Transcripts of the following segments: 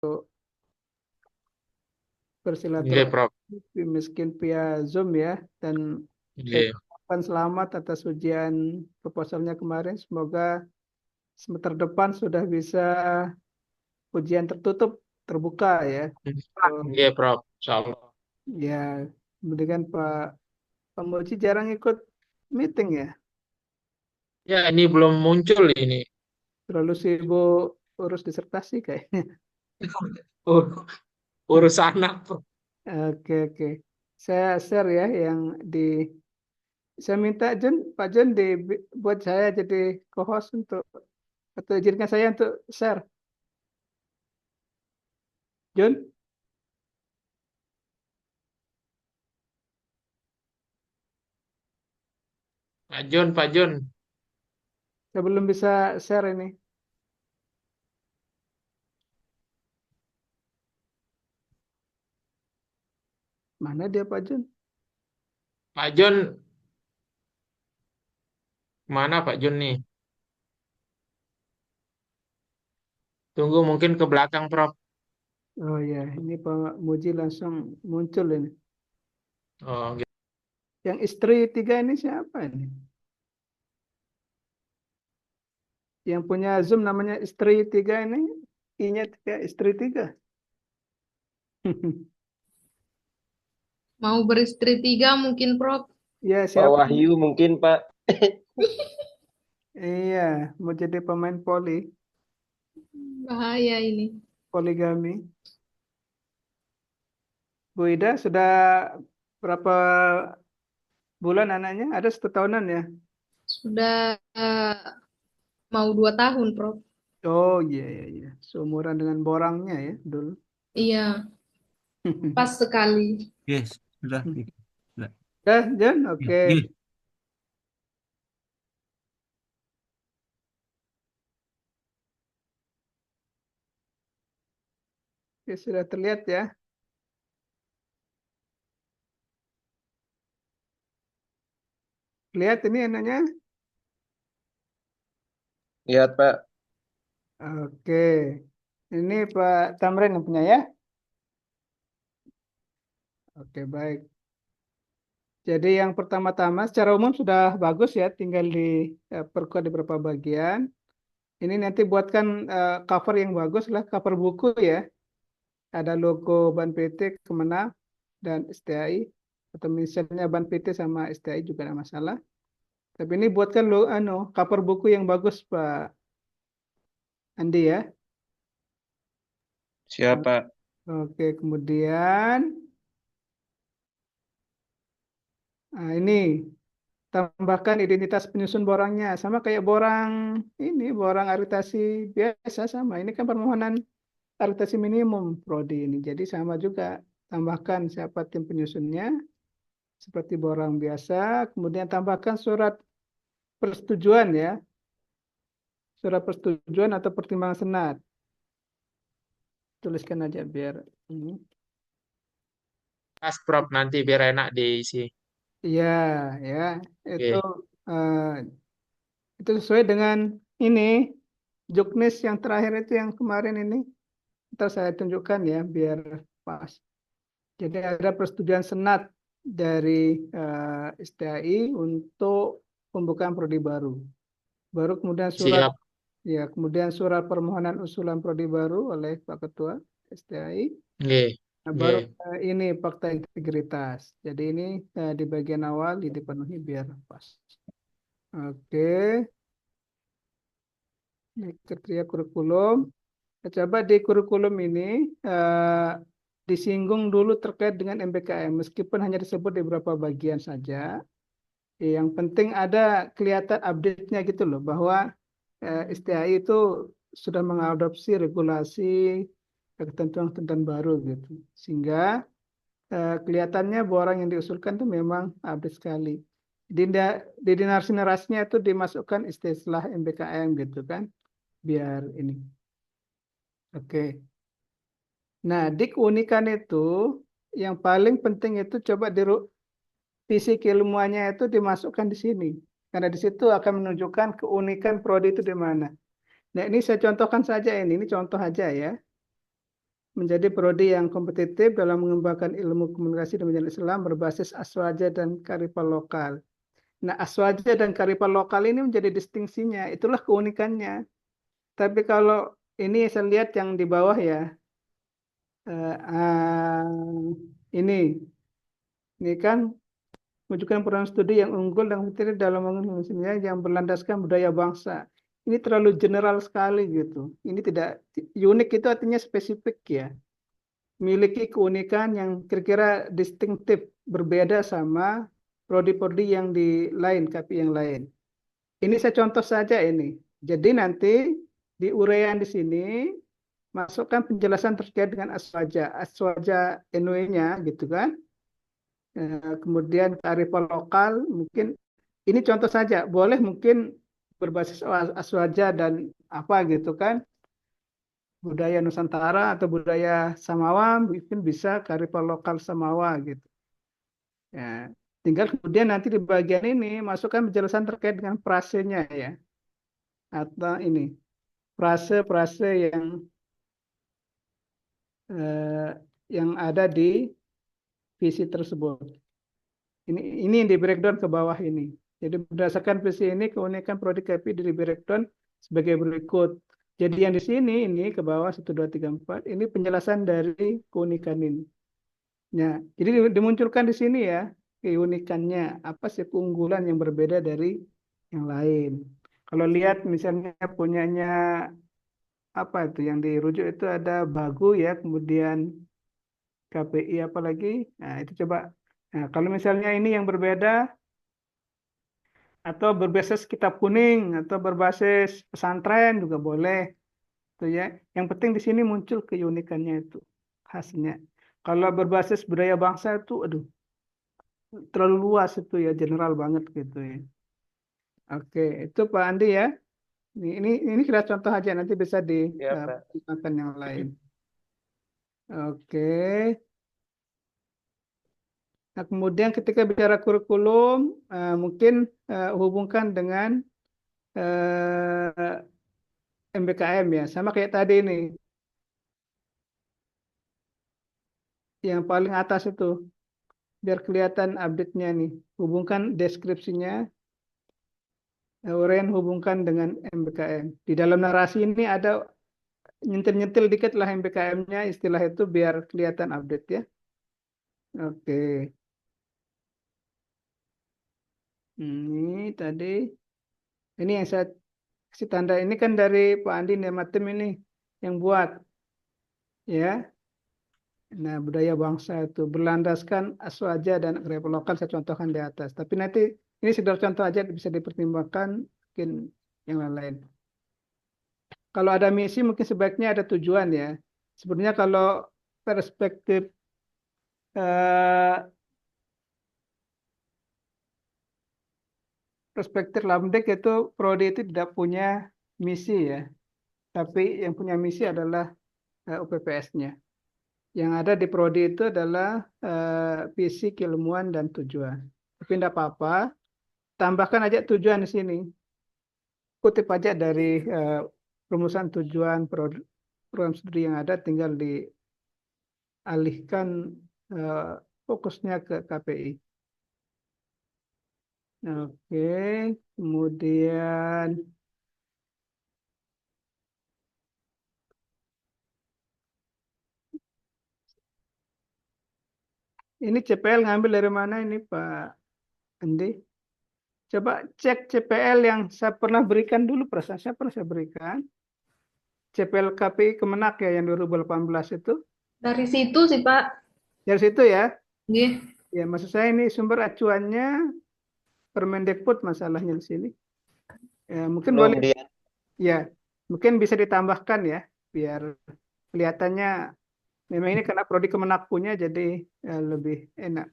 Nggih, Prof. bersilaturahmi miskin via Zoom ya. Dan saya Nggih. ucapkan selamat atas ujian proposalnya kemarin. Semoga semester depan sudah bisa ujian tertutup, terbuka ya. Oh, Nggih, Prof. Insyaallah. ya, kemudian Pak Muji jarang ikut meeting ya. Ya, ini belum muncul ini. Terlalu sibuk urus disertasi kayaknya. Ur- Urus anak, Prof. Oke, oke. Saya share ya yang di saya minta Pak Jun buat saya jadi co-host untuk atau izinkan saya untuk share. Jun, Pak Jun. saya belum bisa share ini. Mana dia Pak Jun? Pak Jun, mana Pak Jun nih? Tunggu mungkin ke belakang, Prof. Oh ya, ini Pak Muji langsung muncul ini. Oh, gitu. Yang istri tiga ini siapa ini? Yang punya Zoom namanya istri tiga ini, I-nya tiga, istri tiga. Mau beristri tiga mungkin, Prof. Ya, Pak siapa ini? Wahyu mungkin Pak. Iya, mau jadi pemain Bahaya ini. poligami. Bu Ida sudah berapa bulan anaknya? Ada 1 tahunan ya? Sudah mau 2 tahun, Prof. Oh iya, iya, iya. Seumuran dengan borangnya ya dulu. Iya, pas sekali. Yes, sudah. Sudah. Dah, Jan, Ya, oke. yes. Oke, sudah terlihat ya. Lihat ini anaknya. Lihat Pak. Oke. Ini Pak Tamrin yang punya ya. Oke, baik. Jadi yang pertama-tama secara umum sudah bagus ya, tinggal perkuat di beberapa bagian. Ini nanti buatkan cover yang bagus lah, cover buku ya. Ada logo Ban PT, Kemenang, dan STAI. Atau misalnya Ban PT sama STAI juga tidak masalah. Tapi ini buatkan cover buku yang bagus Pak Andi ya. Siapa? Oke, kemudian ini tambahkan identitas penyusun borangnya sama kayak borang aritasi biasa sama. Ini kan permohonan aritasi minimum prodi ini. Jadi sama juga tambahkan siapa tim penyusunnya seperti borang biasa, kemudian tambahkan surat persetujuan ya. Surat persetujuan atau pertimbangan senat. Tuliskan aja biar ini. Pas, Prof, nanti biar enak diisi. Iya, ya. Itu Oke. eh, itu sesuai dengan ini juknis yang terakhir itu yang kemarin ini. Ntar saya tunjukkan ya biar pas. Jadi ada persetujuan senat dari STAI untuk pembukaan prodi baru. Baru kemudian Siap. kemudian surat permohonan usulan prodi baru oleh Pak Ketua STAI. Nggih. Nah, baru Nggih. ini fakta integritas. Jadi ini di bagian awal dipenuhi biar pas. Oke, ini kriteria kurikulum. Nah, coba di kurikulum ini eh, disinggung dulu terkait dengan MBKM, meskipun hanya disebut di beberapa bagian saja. Yang penting ada kelihatan update-nya gitu loh, bahwa STAI itu sudah mengadopsi regulasi ketentuan-ketentuan baru gitu. Sehingga kelihatannya bahwa orang yang diusulkan itu memang update sekali. Di narasi-narasinya itu dimasukkan istilah MBKM gitu kan, biar ini. Oke. Nah, di keunikan itu yang paling penting itu coba visi keilmuannya itu dimasukkan di sini. Karena di situ akan menunjukkan keunikan prodi itu di mana. Nah, ini saya contohkan saja ini contoh aja ya. menjadi prodi yang kompetitif dalam mengembangkan ilmu komunikasi dan pendidikan Islam berbasis aswaja dan kearifan lokal. Nah, aswaja dan kearifan lokal ini menjadi distingsinya, itulah keunikannya. Tapi kalau ini saya lihat yang di bawah ya, ini kan menunjukkan program studi yang unggul dan materi dalam mengenai yang berlandaskan budaya bangsa. Ini terlalu general sekali gitu. Ini tidak unik, itu artinya spesifik ya. Memiliki keunikan yang kira-kira distinktif, berbeda sama prodi-prodi yang di lain, KPI yang lain. Ini saya contoh saja ini. Jadi nanti di uraian di sini masukkan penjelasan terkait dengan aswaja NW-nya gitu kan. Kemudian kearifan lokal, mungkin ini contoh saja, boleh mungkin berbasis aswaja dan apa gitu kan, budaya Nusantara atau budaya Samawa, mungkin bisa kearifan lokal Samawa gitu. Ya, tinggal kemudian nanti di bagian ini masukkan penjelasan terkait dengan frasenya ya, atau ini frase-frase yang ada di visi tersebut. Ini yang di breakdown ke bawah ini. Jadi berdasarkan visi ini, keunikan prodi KPI di breakdown sebagai berikut. Jadi yang di sini, ini ke bawah 1, 2, 3, 4, ini penjelasan dari keunikan ini. Nah, jadi dimunculkan di sini ya, keunikannya, apa sih keunggulan yang berbeda dari yang lain. Kalau lihat misalnya punyanya, apa itu yang dirujuk itu ada Bagu ya, kemudian KPI apalagi, nah itu coba. Nah, kalau misalnya ini yang berbeda, atau berbasis kitab kuning, atau berbasis pesantren juga boleh. Itu ya. Yang penting di sini muncul keunikannya itu, khasnya. Kalau berbasis budaya bangsa itu, aduh, terlalu luas itu ya, general banget gitu ya. Oke, itu Pak Andi ya. Ini kira contoh aja, nanti bisa Ya, Pak. dipertimbangkan yang lain. Oke. Nah, kemudian ketika bicara kurikulum, mungkin hubungkan dengan MBKM ya, sama kayak tadi ini, yang paling atas itu, biar kelihatan update-nya nih. Hubungkan deskripsinya, uraian hubungkan dengan MBKM. Di dalam narasi ini ada nyentil-nyentil dikit lah MBKM-nya, istilah itu biar kelihatan update ya. Oke. Ini tadi, ini yang saya kasih tanda, ini kan dari Pak Andi Nematem ini yang buat ya. Nah, budaya bangsa itu berlandaskan aswaja dan kearifan lokal, saya contohkan di atas. Tapi nanti ini sekedar contoh aja, bisa dipertimbangkan mungkin yang lain-lain. Kalau ada misi mungkin sebaiknya ada tujuan ya. Sebenarnya kalau perspektif Lamdek itu prodi itu tidak punya misi ya. Tapi yang punya misi adalah UPPS-nya. Yang ada di prodi itu adalah visi, keilmuan, dan tujuan. Tapi tidak apa-apa, tambahkan aja tujuan di sini. Kutip aja dari rumusan tujuan program studi yang ada, tinggal dialihkan fokusnya ke KPI. Oke, kemudian ini CPL ngambil dari mana ini Pak Andi? Coba cek CPL yang saya pernah berikan dulu, perasaan saya pernah saya berikan. CPL KPI Kemenak ya yang 2018 itu. Dari situ sih, Pak. Dari situ ya. Nggih. Ya, maksud saya ini sumber acuannya Permendikbud masalahnya di sini. Ya, mungkin Belum boleh. dia. Ya, mungkin bisa ditambahkan ya, biar kelihatannya memang ini karena prodi Kemenak punya, jadi lebih enak.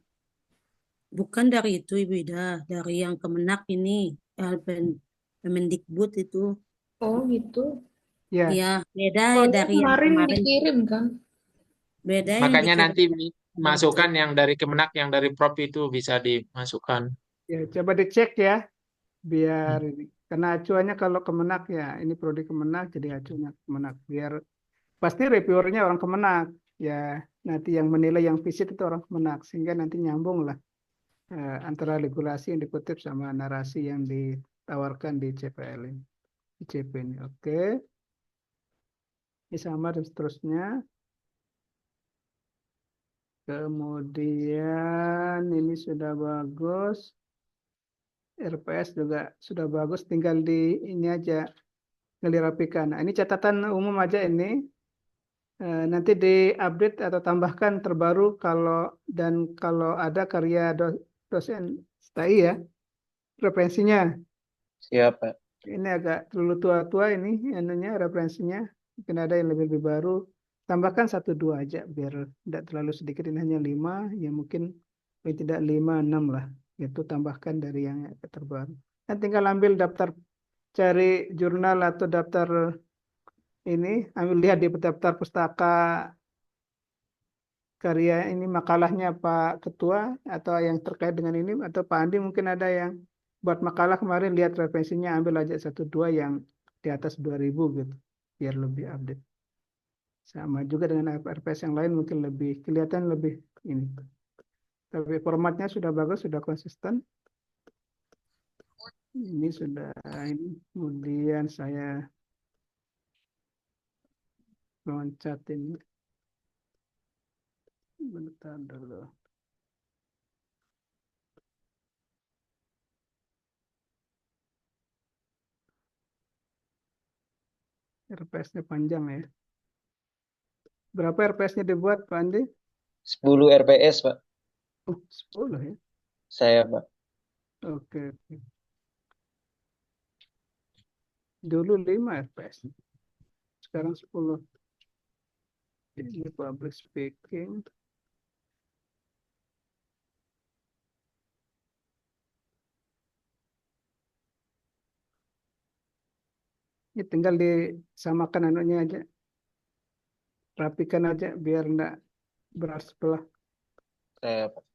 Bukan dari itu, Ibu Ida. Dari yang Kemenak ini, Permendikbud itu. Oh, gitu. Ya, Ya, beda ya Soalnya dari yang kemarin kemarin. dikirim kan. Beda yang Makanya dikirim nanti dari masukkan yang dari Kemenak, yang dari Prop itu bisa dimasukkan. ya coba dicek ya, biar ini. Karena acuannya kalau Kemenak ya, ini prodi Kemenak, jadi acuannya Kemenak. Biar pasti reviewernya orang Kemenak ya, nanti yang menilai yang visit itu orang Kemenak, sehingga nanti nyambung lah antara regulasi yang dikutip sama narasi yang ditawarkan di CPL ini, di CP ini. Oke, ini sama dan seterusnya. Kemudian ini sudah bagus, RPS juga sudah bagus, tinggal di ini aja, tinggal dirapikan. Nah, ini catatan umum aja ini. Nanti diupdate atau tambahkan terbaru kalau ada karya dosen STI ya, referensinya. Siap, Pak. Ini agak terlalu tua-tua ini anunya referensinya. Mungkin ada yang lebih baru. Tambahkan 1-2 aja biar tidak terlalu sedikit, ini hanya 5, ya mungkin paling tidak 5-6 lah. Itu tambahkan dari yang terbaru. Dan tinggal ambil daftar, cari jurnal atau daftar ini, ambil lihat di daftar pustaka karya ini, makalahnya Pak Ketua atau yang terkait dengan ini, atau Pak Andi mungkin ada yang buat makalah kemarin, lihat referensinya, ambil aja 1-2 yang di atas 2000 gitu, biar lebih update. Sama juga dengan RPS yang lain, mungkin lebih kelihatan lebih ini. Tapi formatnya sudah bagus, sudah konsisten. Ini sudah ini. Kemudian saya loncat ini. Bentar dulu. RPS-nya panjang ya. Berapa RPS-nya dibuat, Pak Andi? 10 RPS, Pak. 10 ya. Saya, Pak. Oke. Dulu 5 RPS. Sekarang 10. Ini public speaking. Ini tinggal disamakan anunya aja. Rapikan aja biar enggak berat sebelah. Saya, Pak.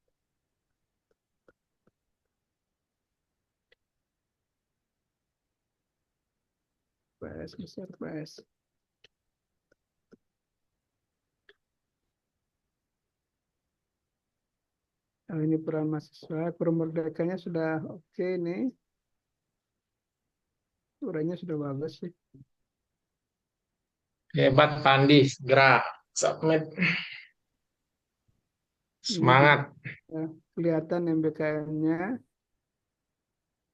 PS besar PS. Oh, ini peran mahasiswa, merdekanya sudah oke nih. Urainya sudah bagus sih. Hebat Pandi, segera submit. Ini Semangat. juga kelihatan MBKM-nya.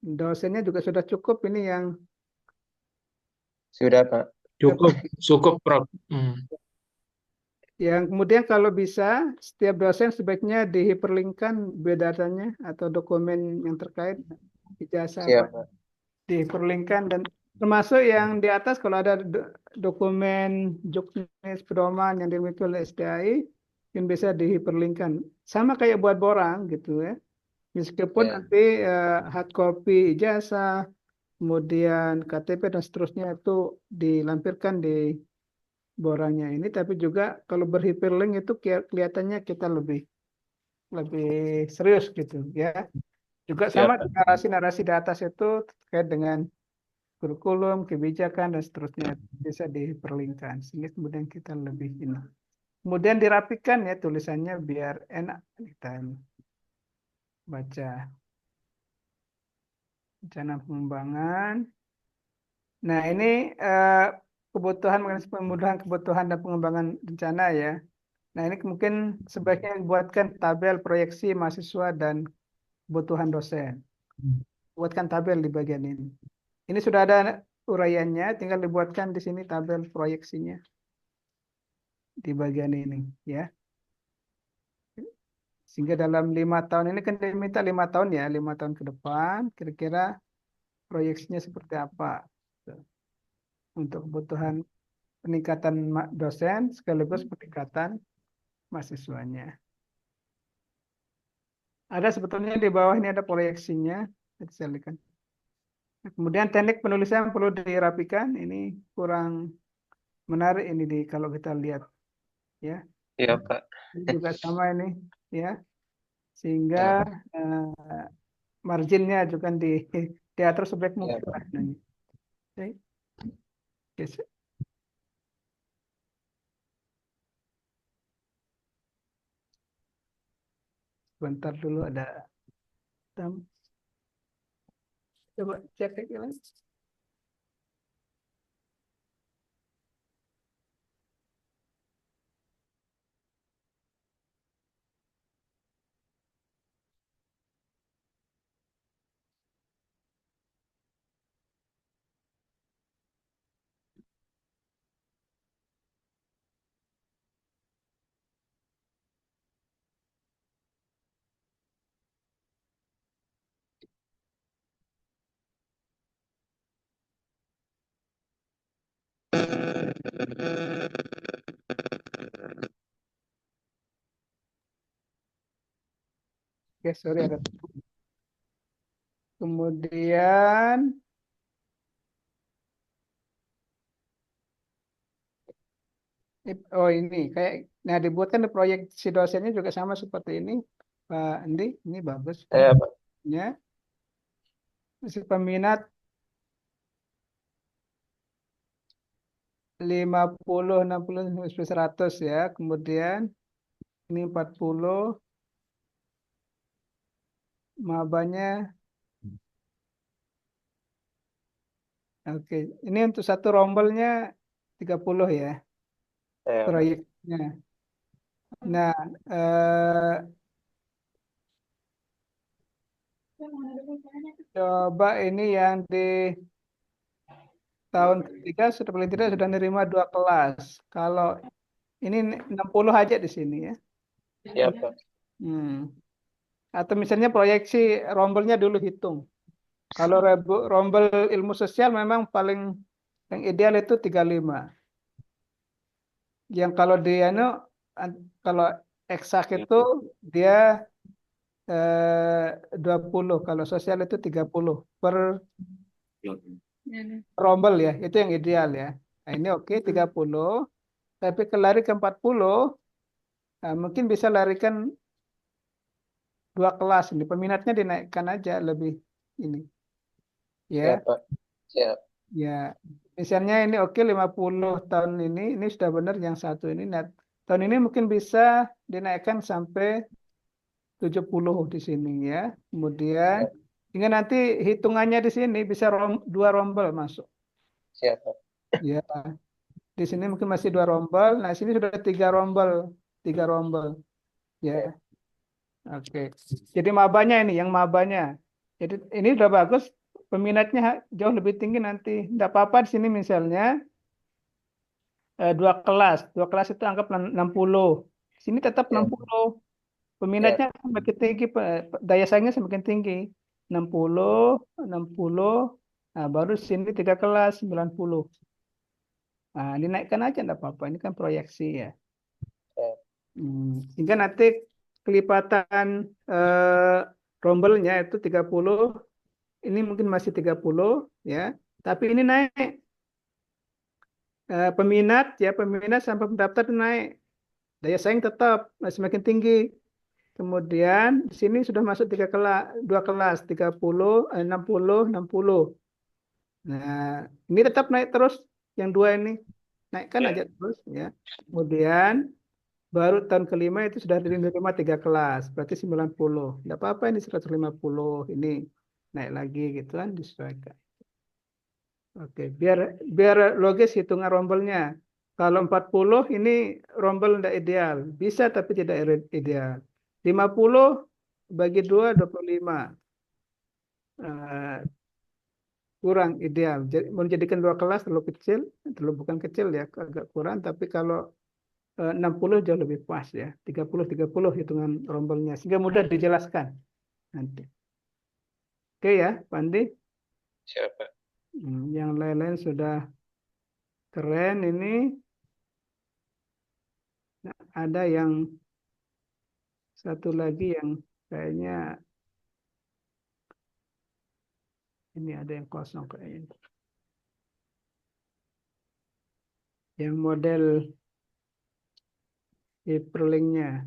Dosennya juga sudah cukup ini yang Sudah, Pak. Cukup, Prof. yang kemudian kalau bisa setiap dosen sebaiknya dihiperlinkkan biodatanya atau dokumen yang terkait, ijazah Siap, apa, Pak. dihiperlinkkan, dan termasuk yang di atas kalau ada dokumen juknis pedoman yang dimiliki oleh SDAI yang bisa dihiperlinkkan, sama kayak buat borang gitu ya, meskipun Ya. nanti hard copy ijazah kemudian KTP dan seterusnya itu dilampirkan di borangnya ini, tapi juga kalau berhiperlink itu kelihatannya kita lebih serius gitu ya. Juga sama Siap, Pak. narasi-narasi di atas itu terkait dengan kurikulum, kebijakan dan seterusnya bisa diperlinkkan sehingga kemudian kita lebih ini. Kemudian dirapikan ya tulisannya biar enak kita baca. Rencana pengembangan. Nah, ini kebutuhan pemudahan kebutuhan dan pengembangan rencana ya. Nah, ini mungkin sebaiknya dibuatkan tabel proyeksi mahasiswa dan kebutuhan dosen. Buatkan tabel di bagian ini. Ini sudah ada uraiannya, tinggal dibuatkan di sini tabel proyeksinya di bagian ini, ya. Sehingga dalam 5 tahun ini kan diminta 5 tahun ya, 5 tahun ke depan, kira-kira proyeksinya seperti apa untuk kebutuhan peningkatan dosen sekaligus peningkatan mahasiswanya. Ada sebetulnya di bawah ini ada proyeksinya, saya lihat. Kemudian teknik penulisan perlu dirapikan, ini kurang menarik ini kalau kita lihat ya. Iya, Pak. Ini juga sama ini ya, sehingga marginnya juga diatur sebaik mungkin lah. Oke. Bentar dulu ada coba cek lagi. Oke, sorry ada. Kemudian oh ini kayak nah dibuatkan di proyek si dosennya juga sama seperti ini Pak Andi, ini bagus Saya Pak. ya. Si peminat 50, 60, 100 ya. Kemudian ini 40 mabanya. Oke, ini untuk satu rombelnya 30 ya Saya Pak. proyeknya. Nah, eh, coba ini yang di tahun ketiga sudah paling tidak sudah nerima 2 kelas. Kalau ini 60 aja di sini ya. Siap Pak. Hmm. Atau misalnya proyeksi rombelnya dulu hitung. Kalau rombel ilmu sosial memang paling yang ideal itu 35. Yang kalau di kalau eksak itu dia 20, kalau sosial itu 30 per rombel ya, itu yang ideal ya. Nah, ini oke 30, tapi kelari ke 40, nah, mungkin bisa larikan 2 kelas ini. Peminatnya dinaikkan aja lebih ini. Ya, Siap Pak. Siap. ya. Misalnya ini oke 50 tahun ini sudah benar yang satu ini. Nah, tahun ini mungkin bisa dinaikkan sampai 70 di sini ya. Kemudian Siap. hingga nanti hitungannya di sini bisa 2 rombel masuk. Siap Pak. Ya, di sini mungkin masih 2 rombel. Nah, sini sudah 3 rombel, 3 rombel. Ya, oke. Jadi mabanya ini, yang mabanya. Jadi ini udah bagus. Peminatnya jauh lebih tinggi nanti. Tidak apa-apa di sini misalnya 2 kelas. 2 kelas itu anggap 60. Di sini tetap Siap. 60. Siap. Peminatnya semakin tinggi, daya saingnya semakin tinggi. 60, 60, nah baru sini 3 kelas 90. Nah, dinaikkan aja enggak apa-apa. Ini kan proyeksi ya. Siap. Hingga nanti kelipatan rombelnya itu 30, ini mungkin masih 30 ya. Tapi ini naik. Peminat sampai pendaftar itu naik. Daya saing tetap semakin tinggi. Kemudian di sini sudah masuk 2 kelas, 30, 60, 60. Nah, ini tetap naik terus yang 2 ini. Naikkan Ya. aja terus ya. Kemudian baru tahun kelima itu sudah diterima 3 kelas, berarti 90. Tidak apa-apa ini 150, ini naik lagi gitu kan disesuaikan. Oke, biar logis hitungan rombelnya. Kalau 40 ini rombel tidak ideal, bisa tapi tidak ideal. 50 bagi 2, 25. Eh, kurang ideal. Jadi menjadikan 2 kelas terlalu kecil, terlalu bukan kecil ya, agak kurang. Tapi kalau 60 jauh lebih pas ya. 30 hitungan rombelnya sehingga mudah dijelaskan nanti. Oke ya, Pandi. Siap Pak. Yang lain-lain sudah keren ini. Nah, ada yang satu lagi yang kayaknya ini ada yang kosong kayaknya. Yang model hyperlinknya.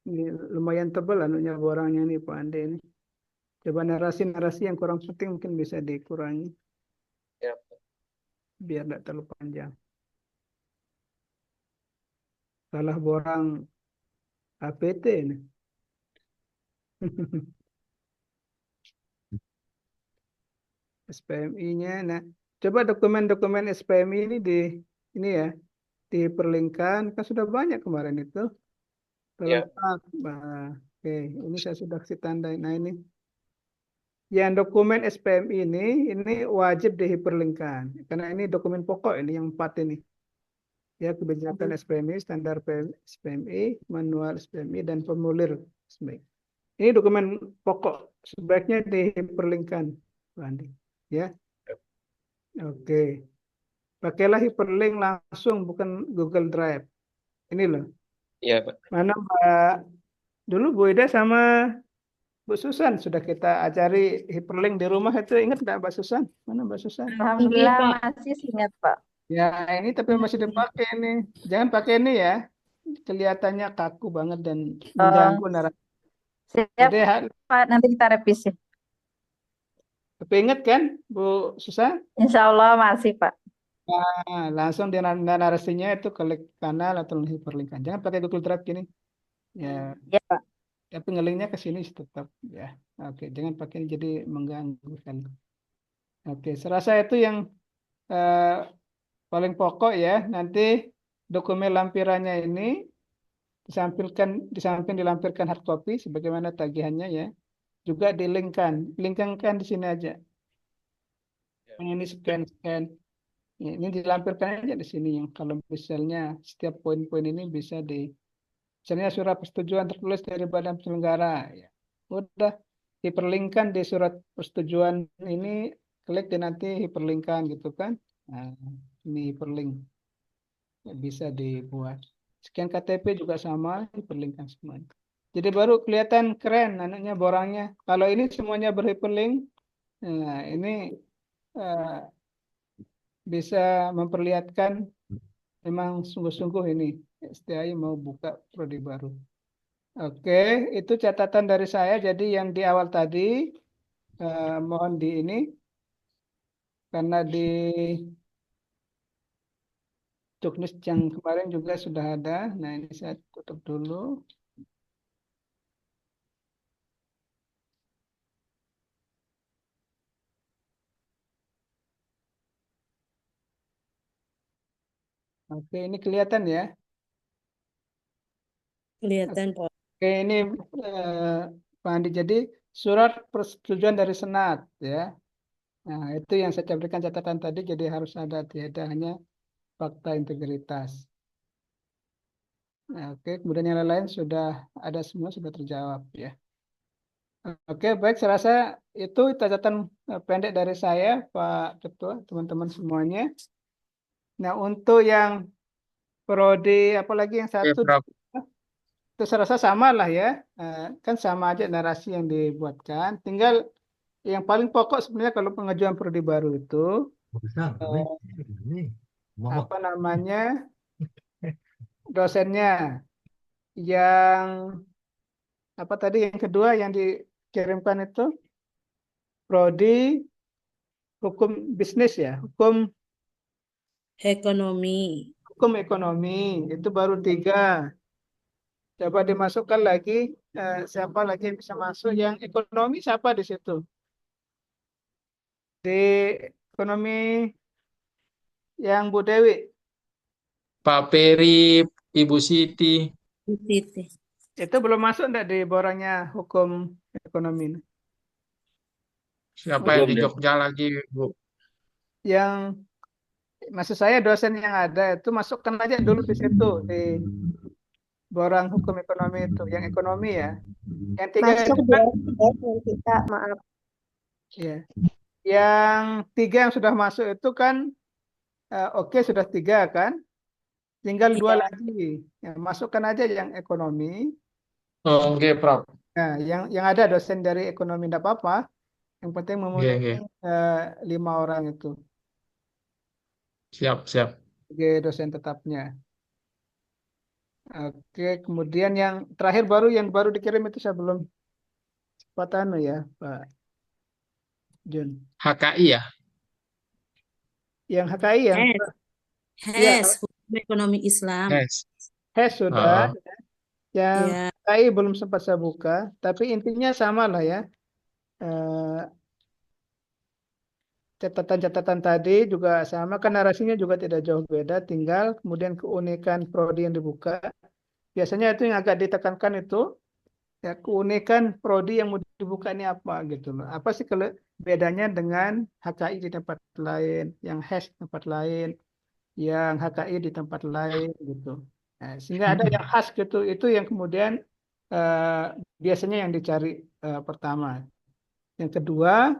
Ini lumayan tebal anunya borangnya nih Pak Andi ini. Coba narasi-narasi yang kurang penting mungkin bisa dikurangi. Siap Pak. biar tidak terlalu panjang. Salah borang APT ini. SPMI-nya. Nah, coba dokumen-dokumen SPMI ini ya diperlinkkan, kan sudah banyak kemarin itu. Ya. Lengkap. Nah, oke, ini saya sudah kasih tanda. Nah, ini yang dokumen SPMI ini wajib dihiperlinkkan karena ini dokumen pokok ini yang 4 ini. Ya, kebijakan SPMI, standar SPMI, manual SPMI, dan formulir SPMI. Ini dokumen pokok, sebaiknya dihiperlinkkan, Pak Andi. Ya, oke. Pakailah hyperlink langsung, bukan Google Drive. Ini loh. Iya, Pak. Mana Mbak, dulu Bu Ida sama Bu Susan sudah kita ajari hyperlink di rumah itu, ingat nggak Mbak Susan? Mana Mbak Susan? Alhamdulillah Pak. masih ingat, Pak. Ya, ini tapi masih dipakai ini. Jangan pakai ini ya. Kelihatannya kaku banget dan mengganggu narasi. Siap, Jadi, Pak. Nanti kita revisi. tapi ingat kan Bu Susan? Insya Allah masih, Pak. Nah, langsung di narasinya itu klik kanal atau hyperlinkkan. Jangan pakai Google Drive gini. Ya, Ya, Pak. tapi ngelinknya ke sini tetap ya. Oke, jangan pakai ini jadi mengganggu kan. Oke, serasa itu yang eh, paling pokok ya. Nanti dokumen lampirannya ini di samping dilampirkan hard copy sebagaimana tagihannya ya. Juga linkkan di sini aja. Yang ini scan. Ya, ini dilampirkan aja di sini yang kalau misalnya setiap poin-poin ini bisa misalnya surat persetujuan tertulis dari badan penyelenggara ya. Udah hiperlinkkan di surat persetujuan ini, klik di nanti hiperlinkkan gitu kan. Nah, ini hiperlink ya, bisa dibuat. Scan KTP juga sama, hiperlinkkan semuanya. Jadi baru kelihatan keren anaknya borangnya. Kalau ini semuanya berhiperlink, nah ini eh, bisa memperlihatkan memang sungguh-sungguh ini STI mau buka prodi baru. Oke, itu catatan dari saya. Jadi yang di awal tadi mohon di ini karena di juknis yang kemarin juga sudah ada. Nah, ini saya tutup dulu. Oke, ini kelihatan ya. Kelihatan, Pak. Oke, ini Pak Andi. Jadi surat persetujuan dari Senat ya. Nah, itu yang saya berikan catatan tadi. Jadi harus ada, tidak hanya fakta integritas. Nah, oke, kemudian yang lain-lain sudah ada semua, sudah terjawab ya. Oke, baik, saya rasa itu catatan pendek dari saya, Pak Ketua, teman-teman semuanya. Nah, untuk yang prodi, apalagi yang Oke, satu, Prof. itu saya rasa sama lah ya. Kan sama aja narasi yang dibuatkan. Tinggal yang paling pokok sebenarnya kalau pengajuan prodi baru itu, apa namanya, dosennya. Yang apa tadi yang kedua yang dikirimkan itu prodi hukum bisnis ya, Ekonomi. hukum ekonomi itu baru 3. Coba dimasukkan lagi siapa lagi yang bisa masuk yang ekonomi, siapa di situ di ekonomi yang Bu Dewi. Pak Peri, Ibu Siti. Siti. Itu belum masuk enggak di borangnya hukum ekonomi ini? Siapa yang Belum di deh. Jogja lagi, Bu? Yang maksud saya dosen yang ada itu masukkan aja dulu di situ di borang hukum ekonomi itu yang ekonomi ya. Yang 3 Masuk itu di kan S3 Kak, maaf. ya. Yang 3 yang sudah masuk itu kan oke, sudah 3 kan. Tinggal 2 Iya. lagi. Ya, masukkan aja yang ekonomi. Oke, Prof. Nah, yang ada dosen dari ekonomi tidak apa-apa. Yang penting Oke, memenuhi oke. 5 orang itu Siap, siap. sebagai dosen tetapnya. Oke, kemudian yang terakhir yang baru dikirim itu saya belum sempat ya, Pak Jun. HKI ya? Yang HKI yang HES, ya HES, Hukum Ekonomi Islam. Yes. HES sudah, Heeh. yang Ya, HKI belum sempat saya buka, tapi intinya sama lah ya. Eh, Catatan-catatan tadi juga sama, kan narasinya juga tidak jauh beda, tinggal kemudian keunikan prodi yang dibuka. Biasanya itu yang agak ditekankan itu, ya keunikan prodi yang mau dibuka ini apa gitu loh. Apa sih kalau bedanya dengan HKI di tempat lain, yang HES di tempat lain, yang HKI di tempat lain gitu. Nah, sehingga ada yang khas gitu, itu yang kemudian eh, biasanya yang dicari pertama. Yang kedua,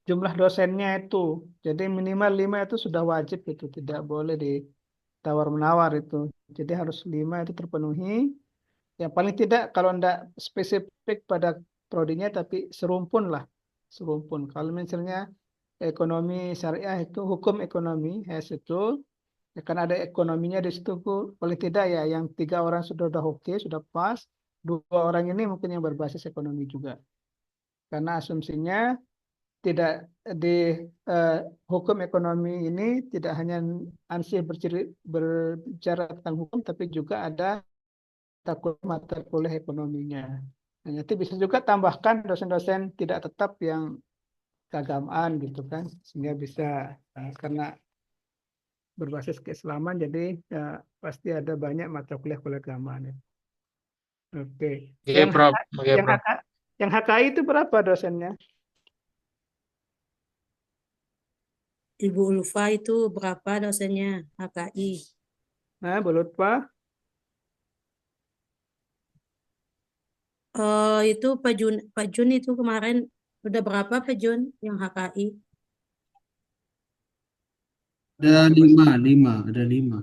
jumlah dosennya itu. Jadi minimal 5 itu sudah wajib itu, tidak boleh ditawar-menawar itu. Jadi harus 5 itu terpenuhi. Yang paling tidak kalau tidak spesifik pada prodinya tapi serumpun lah. Serumpun. Kalau misalnya ekonomi syariah itu hukum ekonomi, HES itu, ya kan ada ekonominya di situ Bu. Paling tidak ya yang 3 orang sudah oke, sudah pas. 2 orang ini mungkin yang berbasis ekonomi juga. Karena asumsinya tidak di eh, hukum ekonomi ini tidak hanya ansih berbicara tentang hukum, tapi juga ada mata kuliah ekonominya. Nah, nanti bisa juga tambahkan dosen-dosen tidak tetap yang keagamaan gitu kan, sehingga bisa karena berbasis keislaman, jadi pasti ada banyak mata kuliah keagamaan. Ya. Oke, Oke, yang Prof. Oke, yang Prof. yang HKI itu berapa dosennya? Ibu Ulfa itu berapa dosennya HKI? Nah, boleh Pak. Itu Pak Jun itu kemarin udah berapa Pak Jun yang HKI? Ada lima, ada 5. Udah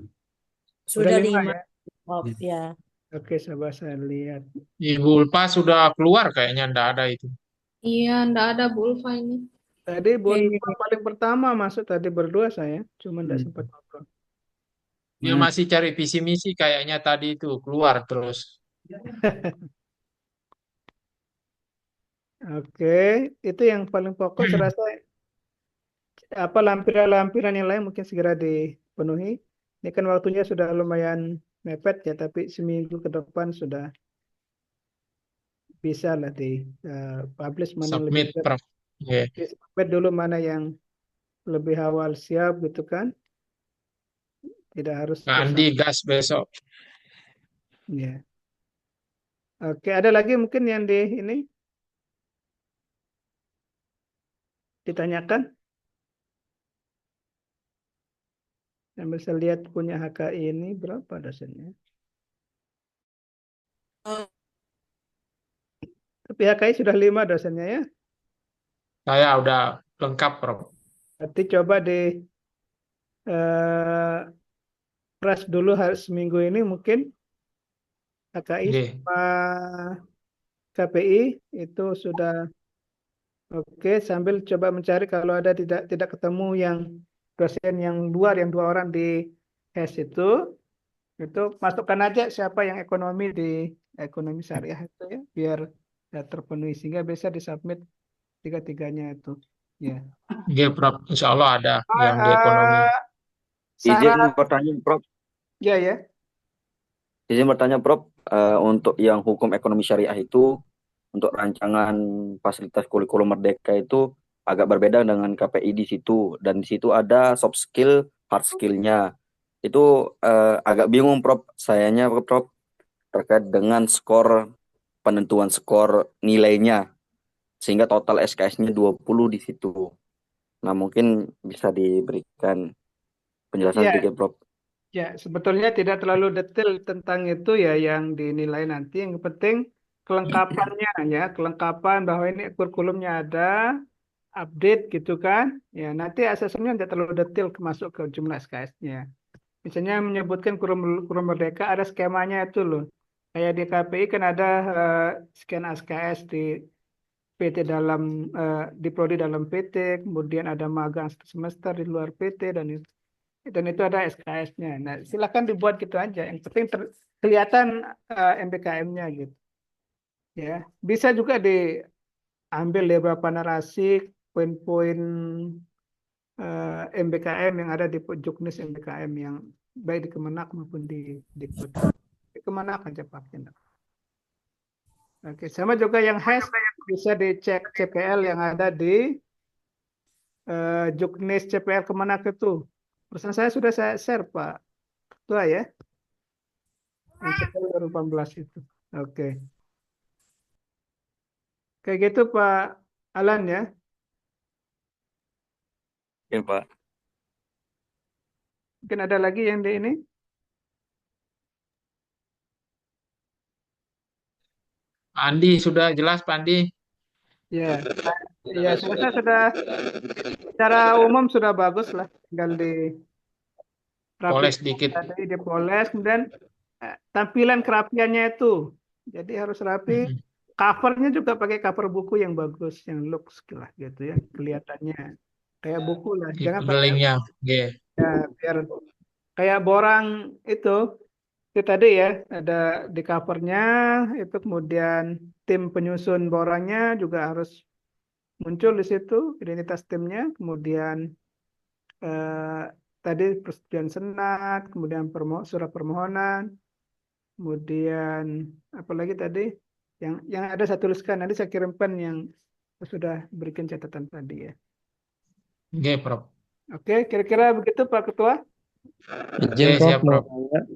Sudah 5 5. ya. Oh, ya. Oke, coba saya lihat. Ibu Ulfa sudah keluar kayaknya, ndak ada itu. Iya, ndak ada Bu Ulfa ini. Tadi buat Oke. paling pertama masuk tadi berdua saya, cuma tidak sempat ngobrol. Dia Nah, masih cari visi misi kayaknya tadi itu keluar terus. Oke, itu yang paling pokok. Saya rasa apa lampiran-lampiran yang lain mungkin segera dipenuhi. Ini kan waktunya sudah lumayan mepet ya, tapi seminggu ke depan sudah bisa lah di publish mana yang lebih Submit, Prof. Oke. submit dulu mana yang lebih awal siap gitu kan. Tidak harus Kak Andi gas besok. ya. Oke, ada lagi mungkin yang di ini ditanyakan? Yang bisa lihat punya HKI ini berapa dosennya? Oh, Tapi HKI sudah 5 dosennya ya. Saya udah lengkap, Prof. Nanti coba di eh, press dulu hari seminggu ini mungkin HKI Oke. sama KPI itu sudah oke. Sambil coba mencari kalau ada tidak ketemu yang dosen yang luar, yang 2 orang di HES itu masukkan aja siapa yang ekonomi di ekonomi syariah itu ya, biar ya, terpenuhi sehingga bisa disubmit tiga-tiganya itu. Ya. Oke, Prof. Insya Allah ada yang di ekonomi. Eh, Izin syarat bertanya, Prof. ya ya. Izin bertanya, Prof. Untuk yang hukum ekonomi syariah itu, untuk rancangan fasilitas kurikulum merdeka itu agak berbeda dengan KPI di situ. Dan di situ ada soft skill, hard skill-nya. Itu agak bingung, Prof. Sayanya, Prof, terkait dengan penentuan skor nilainya. Sehingga total SKS-nya 20 di situ. Nah, mungkin bisa diberikan penjelasan Ya, sedikit, Prof. ya, sebetulnya tidak terlalu detail tentang itu ya yang dinilai nanti. Yang penting kelengkapannya ya, kelengkapan bahwa ini kurikulumnya ada, update gitu kan. Ya, nanti asesmennya tidak terlalu detail masuk ke jumlah SKS-nya. Misalnya menyebutkan kurikulum merdeka ada skemanya itu loh. Kayak di KPI kan ada scan SKS di PT dalam di prodi dalam PT, kemudian ada magang semester di luar PT dan itu ada SKS-nya. Nah, silakan dibuat gitu aja. Yang penting kelihatan MBKM-nya gitu. Ya, bisa juga diambil dari beberapa narasi, poin-poin MBKM yang ada di Juknis MBKM yang baik di Kemenak maupun di Dikbud. Di Kemenak aja pakai. Oke, sama juga yang HES bisa dicek CPL yang ada di Juknis CPL Kemenak itu. Pesan saya sudah saya share Pak Ketua ya. Yang CPL 2018 itu. Oke. Kayak gitu Pak Alan ya. Oke, Pak. Mungkin ada lagi yang di ini. Pak Andi sudah jelas Pak Andi. Ya, ya saya sudah secara umum sudah bagus lah. Tinggal di Poles dikit. tadi dipoles, kemudian tampilan kerapiannya itu. Jadi harus rapi. Covernya juga pakai cover buku yang bagus, yang looks lah gitu ya, kelihatannya kayak buku lah. Jangan pakai Belingnya. Oke. ya, biar kayak borang itu tadi ya, ada di covernya itu, kemudian tim penyusun borangnya juga harus muncul di situ, identitas timnya, kemudian tadi persetujuan senat, kemudian surat permohonan, kemudian apalagi tadi yang ada saya tuliskan, nanti saya kirimkan yang sudah berikan catatan tadi ya. Oke, Prof. Oke, kira-kira begitu Pak Ketua. Oke, siap, Prof.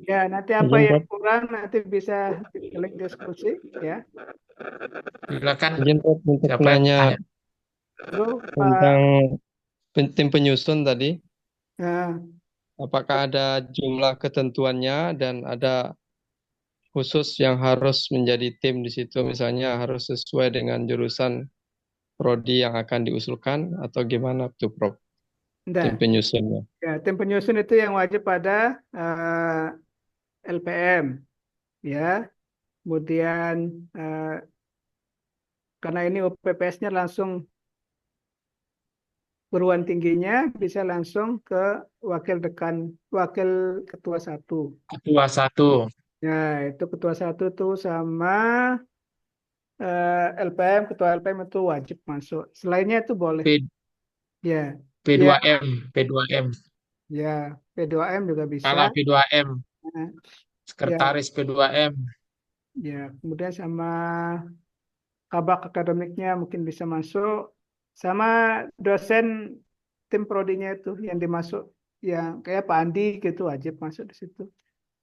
Ya, nanti apa yang kurang nanti bisa klik diskusi ya. Silakan. Izin Prof untuk Siapa yang nanya tanya? Lalu Pak, tentang tim penyusun tadi, nah, apakah ada jumlah ketentuannya dan ada khusus yang harus menjadi tim di situ, misalnya harus sesuai dengan jurusan prodi yang akan diusulkan atau gimana tuh Prof? enggak. Tim penyusunnya. Ya, tim penyusun itu yang wajib pada LPM ya. Kemudian karena ini UPPS-nya langsung perguruan tingginya, bisa langsung ke wakil ketua 1. Ketua 1. Ya, itu ketua 1 tuh sama LPM, ketua LPM itu wajib masuk. Selainnya itu boleh. Ya, P2M. P2M. ya, P2M juga Kepala bisa. P2M. Nah, Sekretaris P2M. ya, kemudian sama kabak akademiknya mungkin bisa masuk. Sama dosen tim prodinya itu yang dimasuk, yang kayak Pak Andi gitu wajib masuk di situ.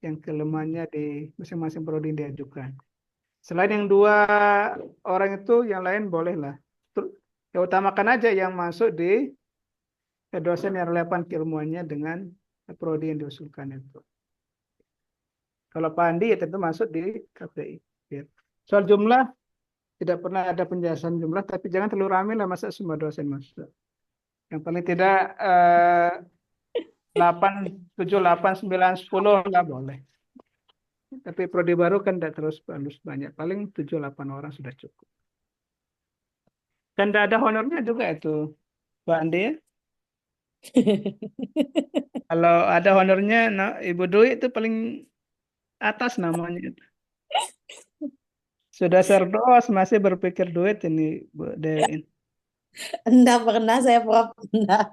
Yang kelemahannya di masing-masing prodi yang diajukan. Selain yang 2 orang itu, yang lain bolehlah. Ya utamakan aja yang masuk di dosen yang relevan keilmuannya dengan prodi yang diusulkan itu. Kalau Pak Andi ya tentu masuk di KPI. Soal jumlah tidak pernah ada penjelasan jumlah, tapi jangan terlalu ramai lah masa semua dosen masuk. Yang paling tidak 8, 7, 8, 9, 10 lah boleh. Tapi prodi baru kan tidak terus banyak. Paling 7, 8 orang sudah cukup. Dan tidak ada honornya juga itu, Mbak Andi ya. Kalau ada honornya, Ibu Dwi itu paling atas namanya. Sudah serdos masih berpikir duit ini, Bu Dewi. Enggak pernah saya Prof. Enggak.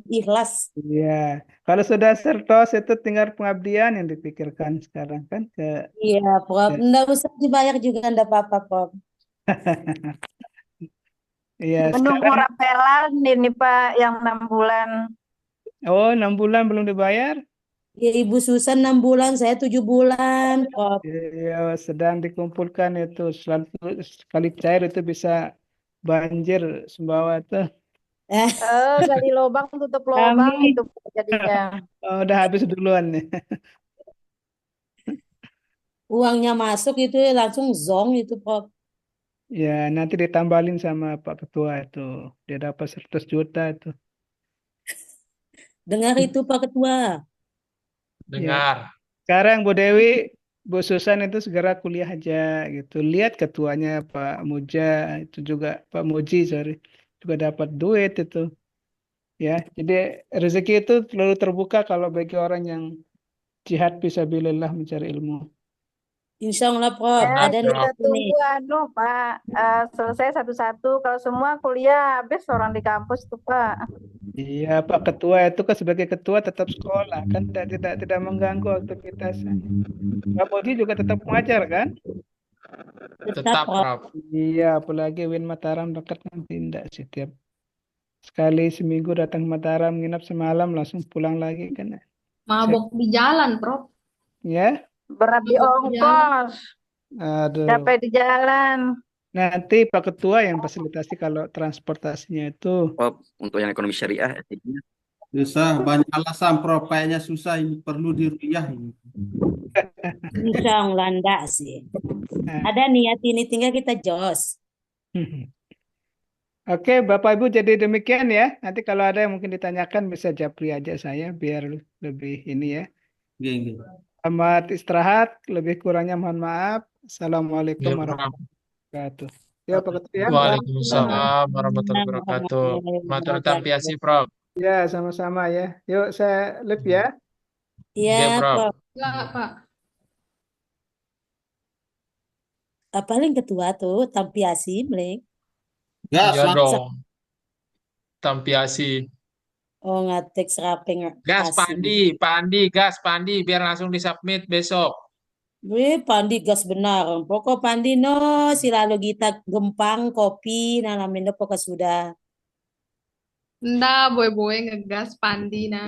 Ikhlas. Iya, kalau sudah sertos itu tinggal pengabdian yang dipikirkan sekarang kan ke. Iya Prof. Enggak usah dibayar juga enggak apa-apa Prof. Iya, Menunggu sekarang. rapelan ini Pak yang 6 bulan. Oh, 6 bulan belum dibayar? Ya Ibu Susan 6 bulan, saya 7 bulan Prof. Iya, sedang dikumpulkan itu. Sekali cair itu bisa banjir Sumbawa tuh. Gali lubang tutup lubang Kami. itu jadinya. Oh, udah habis duluan nih. Uangnya masuk itu langsung zong itu Prof. Ya, nanti ditambahin sama Pak Ketua itu. Dia dapat 100 juta itu. Dengar itu Pak Ketua. Dengar. Sekarang Bu Dewi, Bu Susan itu segera kuliah aja gitu. Lihat ketuanya Pak Muja, itu juga Pak Muji, sorry. Juga dapat duit itu. Ya, jadi rezeki itu selalu terbuka kalau bagi orang yang jihad fisabilillah mencari ilmu. Insya Allah, Prof. Benar, Ada nih Kita Prof. nih. tunggu Pak, selesai satu-satu. Kalau semua kuliah habis orang di kampus tuh Pak. Iya, Pak Ketua itu kan sebagai ketua tetap sekolah kan tidak mengganggu aktivitasnya. Pak Moji juga tetap mengajar kan? Tetap, Tetap, Prof. Prof. Iya, apalagi Win Mataram dekat kan tidak setiap sekali seminggu datang ke Mataram nginap semalam langsung pulang lagi kan? Mabok di jalan, Prof. Ya, Berat di Mabok di jalan. ongkos, aduh. capek di jalan. Nanti Pak Ketua yang fasilitasi kalau transportasinya itu. Prof, untuk yang ekonomi syariah SDG-nya. Susah, banyak alasan, Prof. Kayaknya susah ini, perlu diruyah ini. Insya Allah enggak sih. Ada niat ini, tinggal kita jos. Oke, Bapak Ibu jadi demikian ya. Nanti kalau ada yang mungkin ditanyakan bisa japri aja saya biar lebih ini ya. Gini. Selamat istirahat, lebih kurangnya mohon maaf. Assalamualaikum Ya, Prof. warahmatullahi wabarakatuh. Ya, Pak Ketua ya. Waalaikumsalam warahmatullahi wabarakatuh. Matur tampiasi, Prof. Ya, sama-sama ya. Yuk, saya live ya. Oke, Iya, Prof. Prof. Enggak, Pak. Paling ketua tuh Tampiasi, Bleng. Gas, Iya langsung. dong. Tampiasi. Oh, ngatek serapeng Gas, asin. Pandi, gas, Pandi, biar langsung disubmit besok. Wih, Pandi gas benar. Pokok Pandi no, selalu kita gempang kopi, nalamin no pokok sudah. Nda, boy-boy ngegas Pandi nah.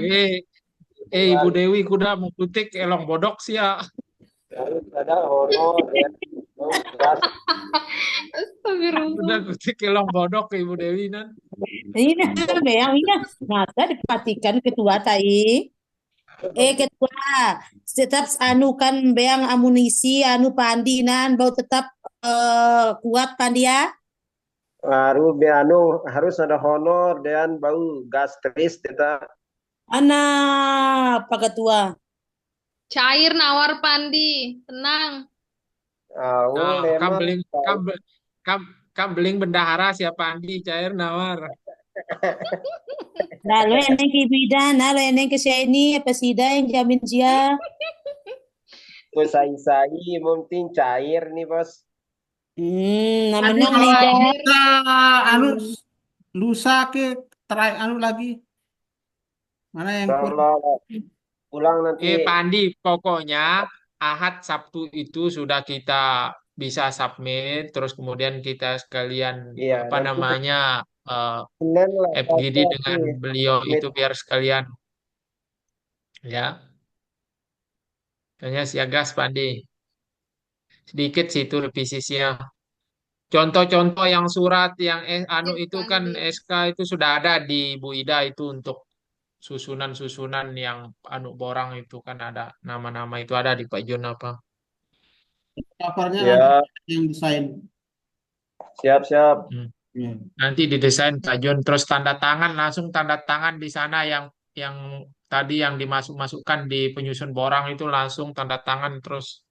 Ibu Dewi kuda mau kutik elong bodok sih ya. Harus ada honor ya. Gas. Astagfirullah. Kuda kutik elong bodok ke Ibu Dewi nan. Ini Beang, ini masa diperhatikan ketua tai. Ketua, tetap anu kan Beang amunisi, anu Pandi nan, bau tetap kuat Pandi ya. Harus ada honor dan bau gas teris kita. Anak Pak Ketua. Cair nawar Pandi, tenang. Nah, beling bendahara siapa Andi cair nawar. Lalu eneng ke bidan, lalu eneng ke sini apa sida yang jamin dia. Usai-usai mungkin cair nih bos. Namanya Aduh, nih. Kita lusa ke try anu lagi. Mana yang kurang? Kalau pulang nanti. Pandi, pokoknya Ahad Sabtu itu sudah kita bisa submit, terus kemudian kita sekalian Iya, apa nanti namanya Senin lah, FGD pasti dengan beliau itu biar sekalian ya. Kayaknya siagas Pandi. Sedikit sih itu revisisinya. Contoh-contoh yang surat yang anu itu kan Pandi. SK itu sudah ada di Bu Ida itu untuk susunan-susunan yang anu borang itu kan ada nama-nama itu ada di Pak Jon apa. Covernya Ya, nanti yang desain. siap-siap. Ya. Nanti didesain Pak Jon terus tanda tangan langsung tanda tangan di sana yang tadi yang dimasukkan di penyusun borang itu langsung tanda tangan terus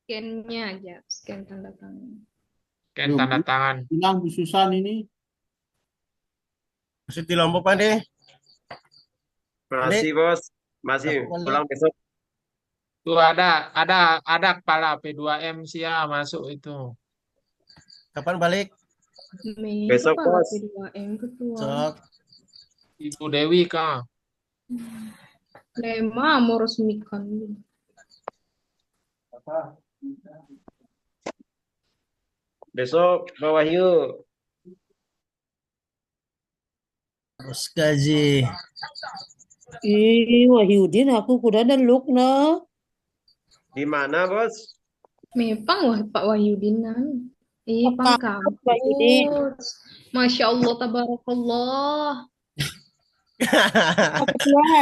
Scan-nya aja, scan tanda tangan. kan tanda tangan. Bilang Bu Susan ini. Masih di Lombok, Pak deh. Masih bos, masih pulang besok. Tuh ada kepala P2M sia masuk itu. Kapan balik? Mei Besok, kepala Bos. P2M ketua. Sok. Ibu Dewi kah? Lema mau resmikan. Besok Pak Wahyu. Bos gaji. Wahyudin aku kuda dan look no. Di mana bos? Mepang wah Pak Wahyudinan. Apa, Pang Pak Wahyudin? kampus. Masya Allah, tabarakallah. Pak Ketua.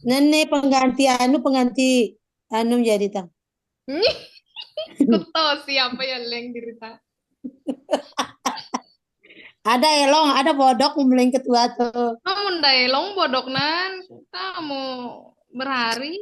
Nenek pengganti anu jadi tang. Kuto siapa yang leng dirita. Ada elong, ada bodok membeleng ketua tuh. Kamu ndaelong bodok nan. Kamu berhari.